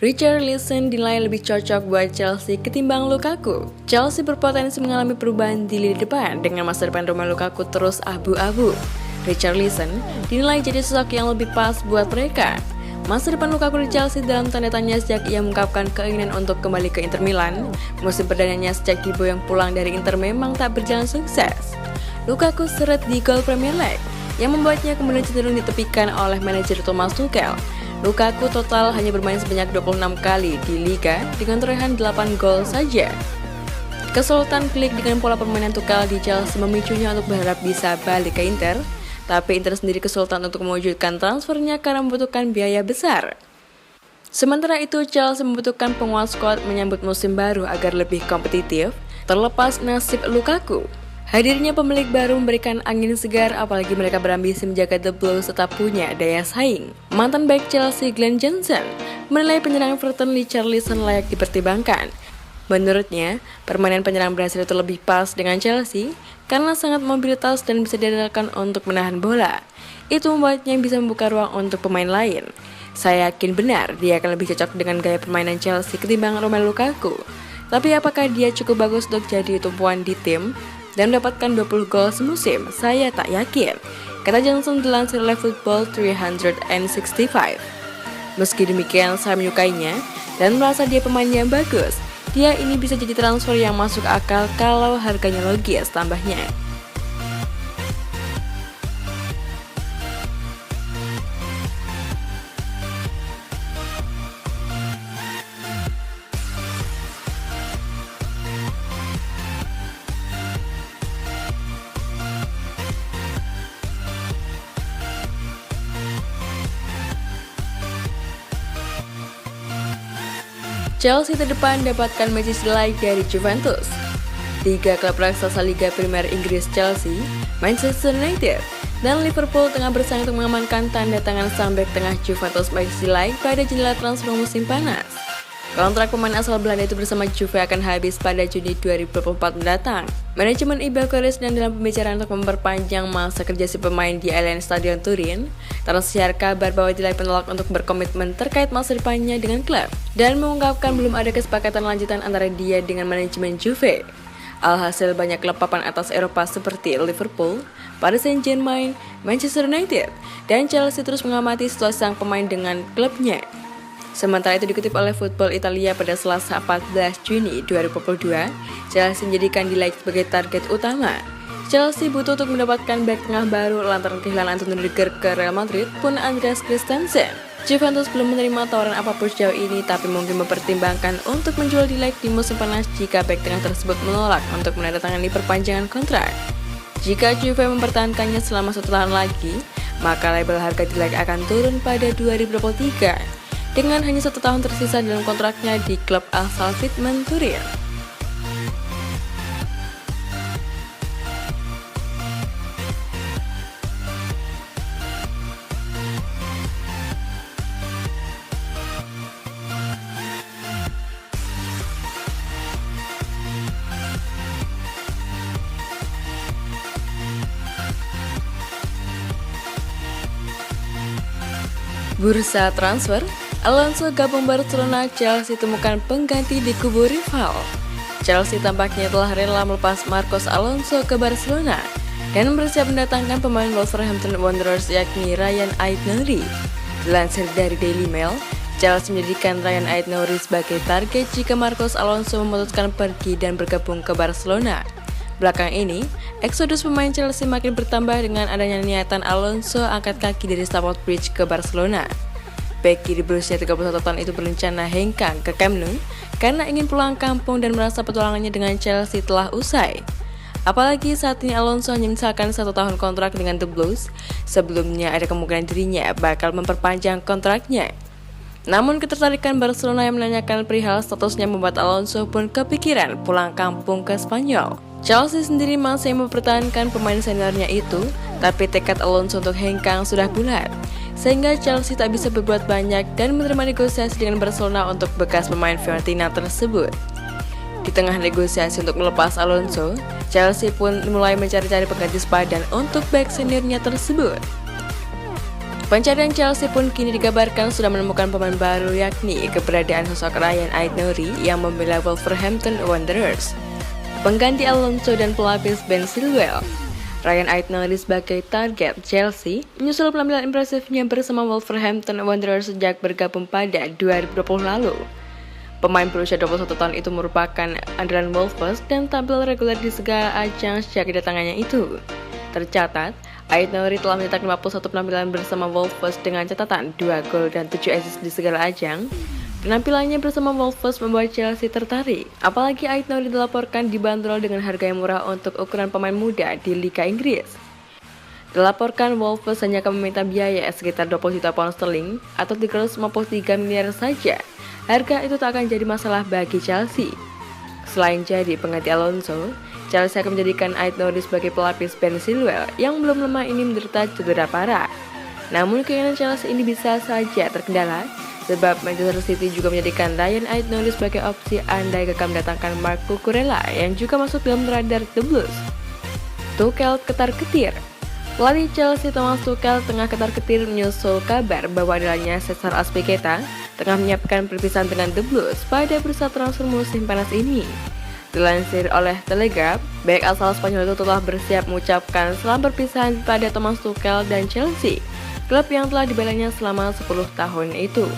Richarlison dinilai lebih cocok buat Chelsea ketimbang Lukaku. Chelsea berpotensi mengalami perubahan di lini depan dengan masa depan Romelu Lukaku terus abu-abu. Richarlison dinilai jadi sosok yang lebih pas buat mereka. Masa depan Lukaku di Chelsea dalam tanda tanya sejak ia mengungkapkan keinginan untuk kembali ke Inter Milan. Musim perdananya sejak diboyong pulang dari Inter memang tak berjalan sukses. Lukaku seret di gol Premier League yang membuatnya kemudian cenderung ditepikan oleh manajer Thomas Tuchel. Lukaku total hanya bermain sebanyak 26 kali di Liga dengan torehan 8 gol saja. Kesulitan klik dengan pola permainan Tuchel di Chelsea memicunya untuk berharap bisa balik ke Inter, tapi Inter sendiri kesulitan untuk mewujudkan transfernya karena membutuhkan biaya besar. Sementara itu, Chelsea membutuhkan penguat skuad menyambut musim baru agar lebih kompetitif, terlepas nasib Lukaku. Hadirnya pemilik baru memberikan angin segar, apalagi mereka berambisi menjaga The Blues tetap punya daya saing. Mantan bek Chelsea Glenn Johnson menilai penyerang Everton Richarlison layak dipertimbangkan. Menurutnya, permainan penyerang Brasil itu lebih pas dengan Chelsea karena sangat mobilitas dan bisa diandalkan untuk menahan bola. Itu membuatnya bisa membuka ruang untuk pemain lain. Saya yakin benar dia akan lebih cocok dengan gaya permainan Chelsea ketimbang Romelu Lukaku. Tapi apakah dia cukup bagus untuk jadi tumpuan di tim dan mendapatkan 20 gol semusim? Saya tak yakin, kata Johnson dilansir oleh Football 365. Meski demikian, saya menyukainya dan merasa dia pemain yang bagus. Dia ini bisa jadi transfer yang masuk akal kalau harganya logis, tambahnya. Chelsea terdepan dapatkan Matheus Delight dari Juventus. Tiga klub raksasa Liga Premier Inggris Chelsea, Manchester United, dan Liverpool tengah bersaing untuk mengamankan tanda tangan sang bek tengah Juventus Matheus Delight pada jendela transfer musim panas. Kontrak pemain asal Belanda itu bersama Juve akan habis pada Juni 2024 mendatang. Manajemen Ibercaris dan dalam pembicaraan untuk memperpanjang masa kerja si pemain di Allianz Stadion Turin, tersiar kabar bahwa Delight menolak untuk berkomitmen terkait masa depannya dengan klub dan mengungkapkan belum ada kesepakatan lanjutan antara dia dengan manajemen Juve. Alhasil banyak klub papan atas Eropa seperti Liverpool, Paris Saint-Germain, Manchester United, dan Chelsea terus mengamati situasi sang pemain dengan klubnya. Sementara itu dikutip oleh Football Italia pada Selasa 14 Juni 2022, Chelsea menjadikan Delight sebagai target utama. Chelsea butuh untuk mendapatkan bek tengah baru lantaran kehilangan Antonio Rudiger ke Real Madrid pun Andreas Christensen. Juventus belum menerima tawaran apapun sejauh ini, tapi mungkin mempertimbangkan untuk menjual Delight di musim panas jika bek tengah tersebut menolak untuk menandatangani perpanjangan kontrak. Jika Juve mempertahankannya selama 1 tahun lagi, maka label harga Delight akan turun pada 2023. Dengan hanya 1 tahun tersisa dalam kontraknya di klub asal Fitman Turin. Bursa transfer, Alonso gabung Barcelona, Chelsea temukan pengganti di kubu rival. Chelsea tampaknya telah rela melepas Marcos Alonso ke Barcelona dan bersiap mendatangkan pemain Wolverhampton Wanderers yakni Ryan Aït-Nouri. Dilansir dari Daily Mail, Chelsea menjadikan Ryan Aït-Nouri sebagai target jika Marcos Alonso memutuskan pergi dan bergabung ke Barcelona. Belakangan ini, eksodus pemain Chelsea makin bertambah dengan adanya niatan Alonso angkat kaki dari Stamford Bridge ke Barcelona. Bek kiri berusia 31 tahun itu berencana hengkang ke Camp Nou karena ingin pulang kampung dan merasa petualangannya dengan Chelsea telah usai. Apalagi saat ini Alonso hanya menyisakan 1 tahun kontrak dengan The Blues, sebelumnya ada kemungkinan dirinya bakal memperpanjang kontraknya. Namun ketertarikan Barcelona yang menanyakan perihal statusnya membuat Alonso pun kepikiran pulang kampung ke Spanyol. Chelsea sendiri masih mempertahankan pemain seniornya itu, tapi tekad Alonso untuk hengkang sudah bulat, sehingga Chelsea tak bisa berbuat banyak dan menerima negosiasi dengan Barcelona untuk bekas pemain Fiorentina tersebut. Di tengah negosiasi untuk melepas Alonso, Chelsea pun mulai mencari-cari pengganti sepadan untuk bek seniornya tersebut. Pencarian Chelsea pun kini dikabarkan sudah menemukan pemain baru, yakni keberadaan sosok Ryan Aït-Nouri yang membela Wolverhampton Wanderers, pengganti Alonso dan pelapis Ben Chilwell. Ryan Aït-Nouri sebagai target Chelsea menyusul penampilan impresifnya bersama Wolverhampton Wanderers sejak bergabung pada 2020 lalu. Pemain berusia 21 tahun itu merupakan andalan Wolves dan tampil reguler di segala ajang sejak kedatangannya itu. Tercatat, Aït-Nouri telah mencetak 51 penampilan bersama Wolves dengan catatan 2 gol dan 7 assist di segala ajang. Penampilannya bersama Wolves membuat Chelsea tertarik, apalagi Aït-Nouri dilaporkan dibanderol dengan harga yang murah untuk ukuran pemain muda di Liga Inggris. Dilaporkan Wolves hanya akan meminta biaya sekitar 20 juta pound sterling atau 353 miliar saja. Harga itu tak akan jadi masalah bagi Chelsea. Selain jadi pengganti Alonso, Chelsea akan menjadikan Aït-Nouri sebagai pelapis Ben Chilwell yang belum lama ini menderita cedera parah. Namun keinginan Chelsea ini bisa saja terkendala, sebab Manchester City juga menjadikan Ryan Aït-Nouri sebagai opsi andai gagal mendatangkan Marc Cucurella yang juga masuk dalam radar The Blues. Tuchel ketar-ketir. Pelatih Chelsea Thomas Tuchel tengah ketar-ketir menyusul kabar bahwa adanya Cesar Azpilicueta tengah menyiapkan perpisahan dengan The Blues pada bursa transfer musim panas ini. Dilansir oleh Telegraph, bek asal Spanyol itu telah bersiap mengucapkan selamat perpisahan pada Thomas Tuchel dan Chelsea, klub yang telah dibelanya selama 10 tahun itu.